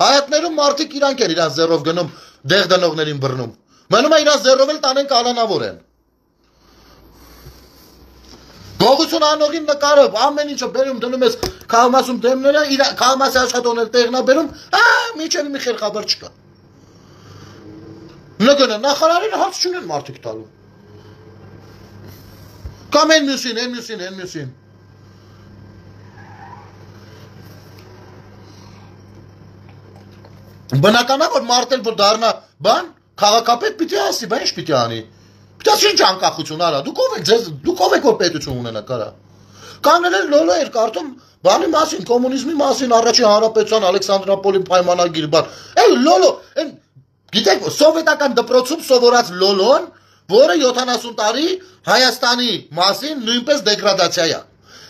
Հայատներում մարդիկ իրանք են իրան զերով գնում, դեղ դնողներին բռնում։ Մնում է իրան զերով էլ տանեն կալանավոր են։ Գողություն անողին նկարը, ամեն ինչը բերում դնում ես քաղամասում դեմները, քաղամասի աշխատողներ տեղնա բերում, միջև մի խելքաբար չկա։ Նգնը նախարարին հարց չունեն մարդիկ տալու։ Կամ են մյուսին։ Բնական է, որ մարդել, որ դառնա բան, քաղաքապետ պիտի ասի, բա ինչ պիտի անի։ Պիտի ասի ինչ անկախություն արա, դուք ով եք որ պետություն ունենաք արա։ Կանել լոլո էր կարդում բանի մասին, կոմունիզմի մասին, առաջին հանրապետության Ալեքսանդրապոլի պայմանագիր բան։ Էլ լոլո, գիտեք, սովետական դպրոցում սովորած լոլոն, որը 70 տարի Հայաստանի մասին նույնպես դեգրադացիա է։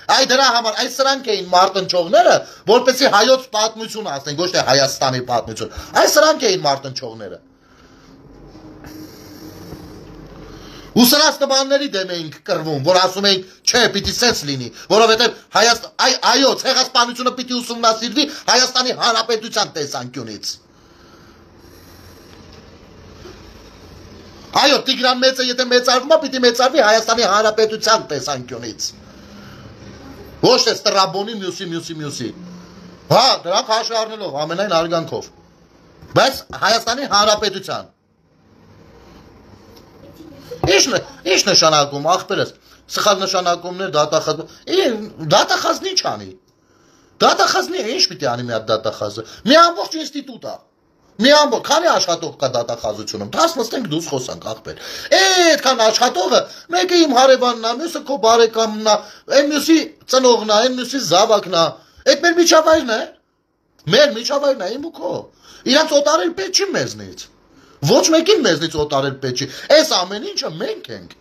Այ դրա համար այս սրանք էին մարտնչողները, որպեսզի հայոց պատմություն ասեն, ոչ թե Հայաստանի պատմություն։ Այս սրանք էին մարտնչողները։ Ու սրանց տղաների դեմ էինք կռվում, որ ասում էինք, չէ, պիտի սենց լինի, որովհետև այո, ցեղասպանությունը պիտի ուսումնասիրվի Հայաստանի Հանրապետության տեսանկյունից։ Այո, Տիգրան մեծը եթե մեծարվում է, պիտի մեծարվի Հայաստանի Հանրապետության տեսանկյունից։ Ոչ թե Ստրաբոնի մյուսի։ Հա, դրանք հաշվի առնելով ամենայն արգանքով։ Բայց Հայաստանի Հանրապետության։ Ինչ նշանակում, ախպերս, սխալ նշանակումներ, դատախազն ինչ անի։ Դատախազնի ինչ պիտի անի մի հատ դատախազը։ Մի ամբողջ ինստիտուտ է։ Մի ամբողջ, քանի աշխատող կա դատախազությունում, դաս նստենք դուս խոսանք ախպեր։ Այդքան աշխատողը, մեկը իմ հարևանն է, մյուսը քո բարեկամն է, այն մյուսի ծնողն է, այն մյուսի զավակն է։ Այդ մեր միջավայրն է։ Մեր միջավայրն է իմ ու քո։ Իրանց օտարել պետք չի մեզնից։ Ոչ մեկին մեզնից օտարել պետք չի։ Այս ամեն ինչը մենք ենք։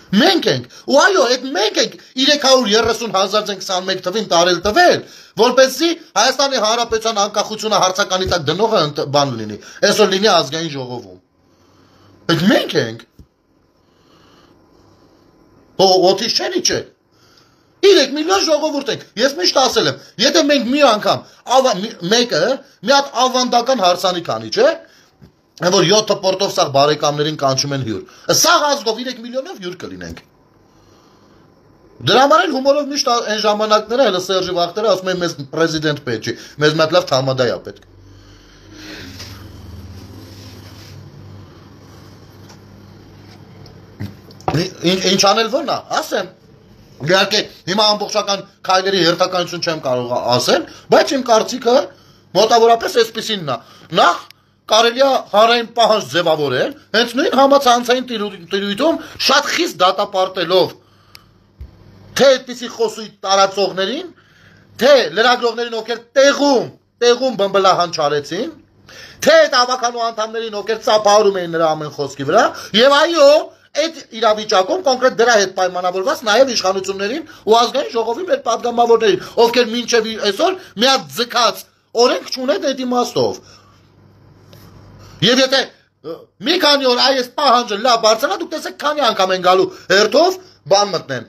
Մենք ենք։ Ու այո, այդ մենք ենք 330,021 թվին տարել տվել, որպեսզի Հայաստանի Հանրապետության անկախությունը հարցականի տակ դնողը բան լինի։ Այսօր լինի ազգային ժողովում։ Այդ մենք ենք։ Օթիշ չեն իջել։ 3 միլիոն ժողովուրդ ենք։ Ես միշտ ասել եմ, եթե մենք մի անգամ մեկը մի հատ ավանդական հարցանիք անի, չէ՞, որ 7 պորտով սաղ բարեկամներին կանչում են հյուր։ Սաղ ազգով 3 միլիոնով հյուր կլինենք։ Դրա համար էլ հումորով միշտ այն ժամանակները հələ Սերժի վախտերը ասում են մեզ պրեզիդենտ պետք չի, մեզ մի հատ լավ թամադայ է պետք։ Ինչ անել որն է, ասեմ։ Իհարկե, հիմա ամբողջական քայլերի հերթականություն չեմ կարող ասել, բայց իմ կարծիքը մոտավորապես այսպեսինն է։ Նախ կարելի է հանրային պահանջ ձևավորել, հենց նույն համացանցային տիրույթում շատ խիստ դատապարտելով թե այդպիսի խոսույթ տարածողներին, թե լրագրողներին, ովքեր տեղում բմբլահանջ արեցին, թե այդ ավականու անդամներին, ովքեր ծափահարում էին նրա ամեն խոսքի վրա, եւ այո, այդ իրավիճակում կոնկրետ դրա հետ պայմանավորված նաև իշխանություններին ու ազգային ժողովի մեր պատգամավորներին, ովքեր մինչև այսօր մի հատ ձգած օրենք չունեն այդ իմաստով։ Եվ եթե մի քանի օր այս պահանջը լավ բարձրանա, դուք տեսեք քանի անգամ են գալու հերթով բան մտնեն։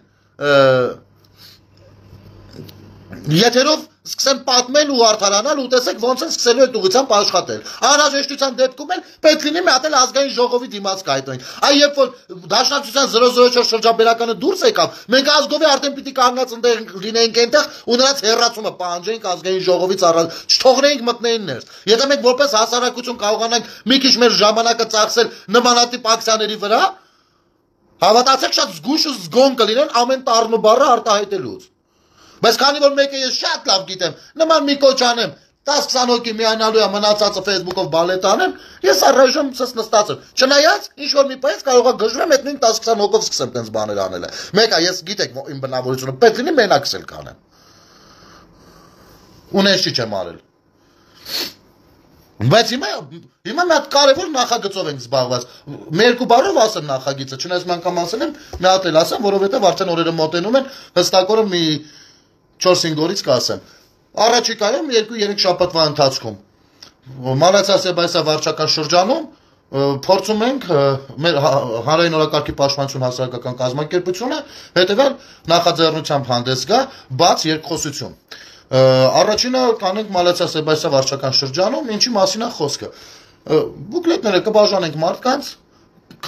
Եթերով սկսեն պատմել ու արդարանալ ու տեսեք ոնց են սկսելու այդ ուղղությամբ աշխատել։ Անհրաժեշտության դեպքում էլ պետք լինի մի հատ էլ ազգային ժողովի դիմաց կայտնենք։ Այ երբ որ Դաշնակցության 004 շրջաբերականը դուրս եկավ, մենք ազգովի արդեն պիտի կանգնած այնտեղ լինեինք այնտեղ ու նրանց հերացումը պահանջեինք ազգային ժողովից առանց չթողնեինք մտնեին ներս։ Եթե մենք որպես հասարակություն կարողանանք մի քիչ մեր ժամանակը ծախսել նմանատիպ ակցիաների վրա, հավատացեք շատ զգույշ ու զգոն կլինեն ամեն տառն ու բառը արտահայտելուց։ Բայց քանի որ մեկը ես շատ լավ գիտեմ, նման մի կոչ անեմ, 10-20 հոգի միանալու է մնացածը Facebook-ով բալետ անեմ, ես առայժմ սս նստած եմ։ Չնայած ինչ որ մի պես կարող է գժվեմ այդ նույն 10-20 հոգով սկսեմ տենց բաներ անել։ Մեկը ես գիտեք իմ բնավորությունը պետք լինի մենակս էլ կանեմ։ Ունես չի չեմ արել։ Բայց հիմա մի հատ կարևոր նախագծով ենք զբաղված։ Մի երկու բառով ասեմ նախագիծը, չնայած մի անգամ ասել եմ, մի հատ էլ ասեմ, որովհետև արդեն օրերը մոտենում են, հստակորը մի 4-5 օրից կասեմ։ Առաջիկայում 2-3 շաբաթվա ընթացքում Մանրացա Սեբասիա վարչական շրջանում փորձում ենք մեր հանրային օրակարգի պաշտպանություն հասարակական կազմակերպությունը հետևյալ նախաձեռնությամբ հանդես գա բաց երկխոսություն։ Առաջինը կանենք Մանրացա Սեբասիա վարչական շրջանում, ինչի մասին է խոսքը։ Բուկլետները կբաժանենք մարդկանց,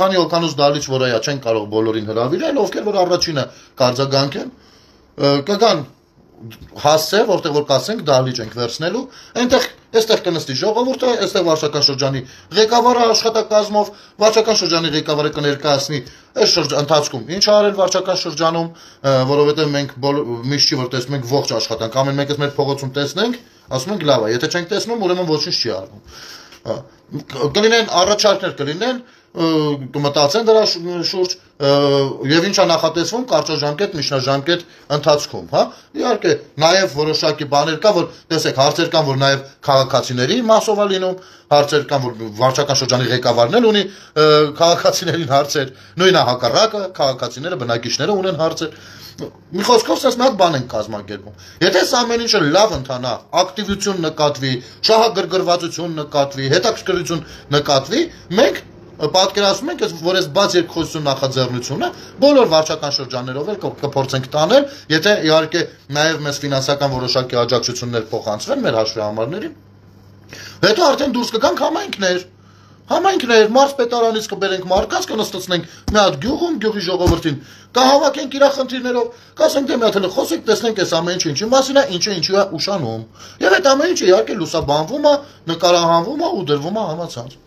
քանի օկանուս դալիճ որայա չեն կարող բոլորին հրավիրել, ովքեր որ առաջինը կարձագանքեն, կգան հասցե, որտեղ որ կասենք դահլիճ ենք վերցնելու, այստեղ կնստի ժողովուրդը, այստեղ վարչական շրջանի ղեկավարը աշխատակազմով, վարչական շրջանի ղեկավարը կներկայացնի այս ընթացքում ինչ արել վարչական շրջանում, որովհետև մենք միշտ չի որ տեսնում ենք ողջ աշխատանք, ամեն մեկս մեր փողոցում տեսնենք, ասում ենք լավ է, եթե չենք տեսնում, ուրեմն ոչինչ չի արվում։ Կլինեն առաջարկներ կլինեն, կմտածեն դրա շուրջ եւ ինչա նախատեսվում կարճաժամկետ, միջնաժամկետ ընթացքում, հա։ Իհարկե, նաեւ որոշակի բաներ կա, որ տեսեք, հարցեր կան, որ նաեւ քաղաքացիների մասով է լինում, հարցեր կան, որ վարչական շրջանի ղեկավարն էլ ունի քաղաքացիներին հարցեր, նույնը հակառակը, քաղաքացիները, բնակիչները ունեն հարցեր։ Մի խոսքով ասած մի հատ բան են կազմակերպում։ Եթե այս ամեն ինչը լավ ընթանա, ակտիվություն նկատվի, շահագրգռվածություն նկատվի, հետաքրքրություն նկատվի, մենք պատկերացնում ենք, որ այս բաց երկխոսություն նախաձեռնությունը բոլոր վարչական շրջաններով էլ կփորձենք տանել, եթե իհարկե նաև մեզ ֆինանսական որոշակի աջակցություններ փոխանցվեն մեր հաշվի համարներին։ Հետո արդեն դուրս կգանք համայնքներ, մարզպետարանից կբերենք մարդկանց, կնստեցնենք մի հատ գյուղում, գյուղի ժողովրդին, կհավաքենք իր խնդիրներով, կասենք դե մի հատ խոսենք, տեսնենք այս ամեն ինչի մասին է, ինչու է ուշանում։ Եվ այդ ամեն ինչը իհարկե լուսաբանվում է, նկարահանվում է ու դրվում է համացանց։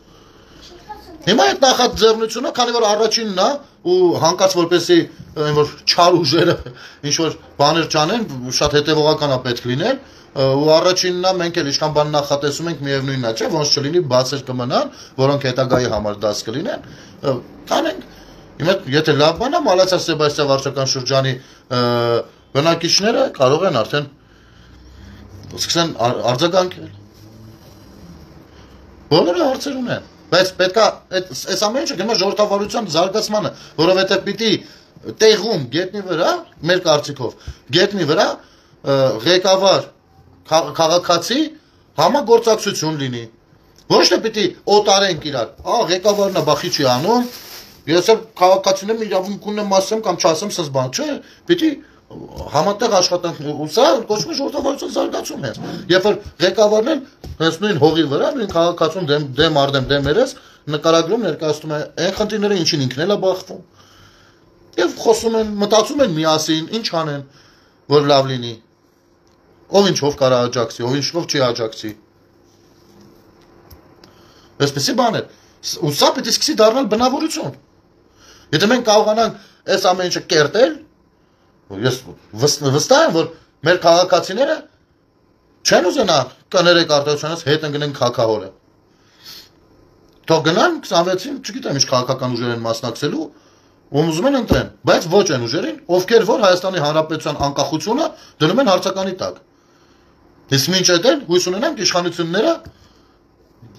Հիմա այդ նախաձեռնությունը, քանի որ առաջինն է ու հանկարծ որպեսի այն որ չար ուժերը ինչ որ բաներ չանեն, շատ հետևողական է պետք լինել, ու առաջինն է մենք էլ ինչքան բան նախատեսում ենք միևնույնն է, չէ՞, ոնց չլինի բացեր կմնան, որոնք հետագայի համար դաս կլինեն, կանենք։ Հիմա եթե լավ բան է, Մանրացա Սեբասիա վարչական շրջանի բնակիչները կարող են արդեն Սկսեն արձագանքել։ Բոլորը հարցեր ունեն, բայց պետքա այս ամեն ինչը գնում է ժողովրդավարության զարգացմանը, որովհետև պիտի տեղում գետնի վրա, մեր կարծիքով, գետնի վրա ղեկավար քաղաքացի համագործակցություն լինի։ Ոչ թե պիտի օտարենք իրար, ղեկավարն է բախի չի անում, ես էլ քաղաքացիներն իրավունք ունեմ ասեմ կամ չասեմ սենց բան, չէ, պիտի համատեղ աշխատանք, ու սա կոչվում է ժողովրդավարության զարգացում հենց։ Երբ որ ղեկավարն են հենց նույն հողի վրա, նույն քաղաքացուն դեմ արդեմ դեմերես նկարագրում ներկայացնում է այն խնդիրները, ինչին ինքն էլ է բախվում։ Եվ խոսում են, մտածում են միասին, ինչ անեն, որ լավ լինի։ Ով ինչով կարա աջակցի, ով ինչով չի աջակցի։ Այսպեսի բան է։ Ու սա պետք է սկսի դառնալ բնավորություն։ Եթե մենք կարողանանք այս ամեն ինչը կերտել, ես վստահ եմ, որ մեր քաղաքացիները չեն ուզենա կներեք արտադրությունից հետ ընկնեն քաքահորը։ Թող գնան 26-ին, չգիտեմ ինչ քաղաքական ուժեր են մասնակցելու, ում ուզում են ընտրեն, բայց ոչ են ուժերին, ովքեր որ Հայաստանի Հանրապետության անկախությունը դնում են հարցականի տակ։ Իսկ մինչ այդ էլ հույս ունենանք իշխանությունները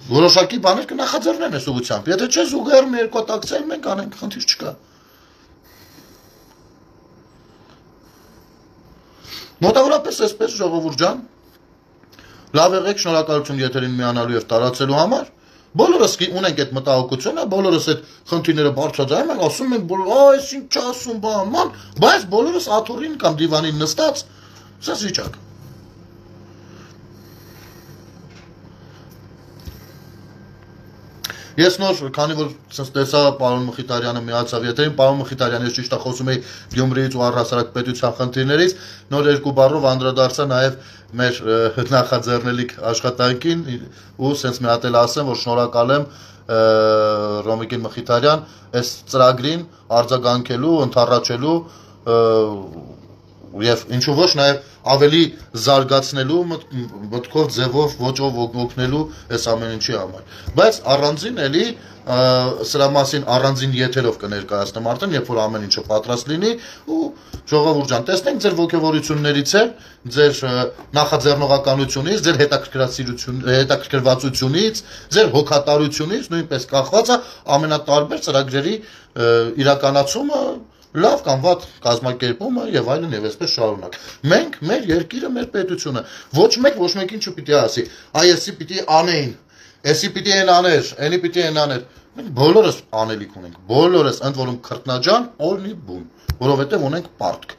որոշակի բաներ կնախաձեռնեն այս ուղղությամբ։ Եթե չէ զուգահեռ մի երկու տակցել մենք անենք, խնդիր չկա։ Մոտավորապես այսպես ժողովուրդ ջան, լավ եղեք, շնորհակալություն եթերին միանալու եւ տարածելու համար։ Բոլորս ունենք այդ մտահոգությունը, բոլորս այդ խնդիրները բարձրացնում ենք, ասում ենք, այս ինչ ասում բան, բայց բոլորս աթոռին կամ դիվանին նստած, սա վիճակ։ Ես նոր, քանի որ տեսա պարոն Մխիթարյանը միացավ եթերին, պարոն Մխիթարյան, ես ճիշտ է խոսում էի Գյումրիից ու առհասարակ պետության խնդիրներից, նոր երկու բառով անդրադարձա նաև մեր նախաձեռնելիք աշխատանքին ու սենց մի հատ էլ ասեմ, որ շնորհակալ եմ Ռոմիկին Մխիթարյան այս ծրագրին արձագանքելու, ընդառաջելու եւ ինչու ոչ նաև ավելի զարգացնելու մտքով ձևով ոճով օգնելու այս ամեն ինչի համար բայց առանձին էլի սրա մասին առանձին եթերով կներկայացնեմ արդեն երբ որ ամեն ինչը պատրաստ լինի ու ժողովուրդ ջան տեսնենք ձեր ողջավորություններից է ձեր նախաձեռնողականությունից ձեր հետաքրքրվածությունից ձեր հոգատարությունից նույնպես կախված է ամենատարբեր ծրագրերի իրականացումը լավ կամ վատ կազմակերպումը եւ այլն եւ այսպես շարունակ։ Մենք մեր երկիրը, մեր պետությունը ոչ մեկ ոչ մեկին չպիտի ասի, այսի պիտի անեին, այսի պիտի են աներ, այնի պիտի են աներ։ Մենք բոլորս անելիք ունենք, բոլորս ընդ որում քրտնաջան, օրնի բուն, որովհետեւ ունենք պարտք։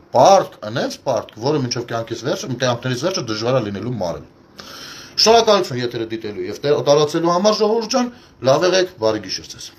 Պարտք, անենց պարտք, որը մինչեւ կյանքից վերջը, կյանքներից վերջը դժվար է լինելու մարել։ Շնորհակալություն եթերը դիտելու եւ տարածելու համար ժողովուրդ ջան, լավ եղեք, բարի գիշեր ձեզ։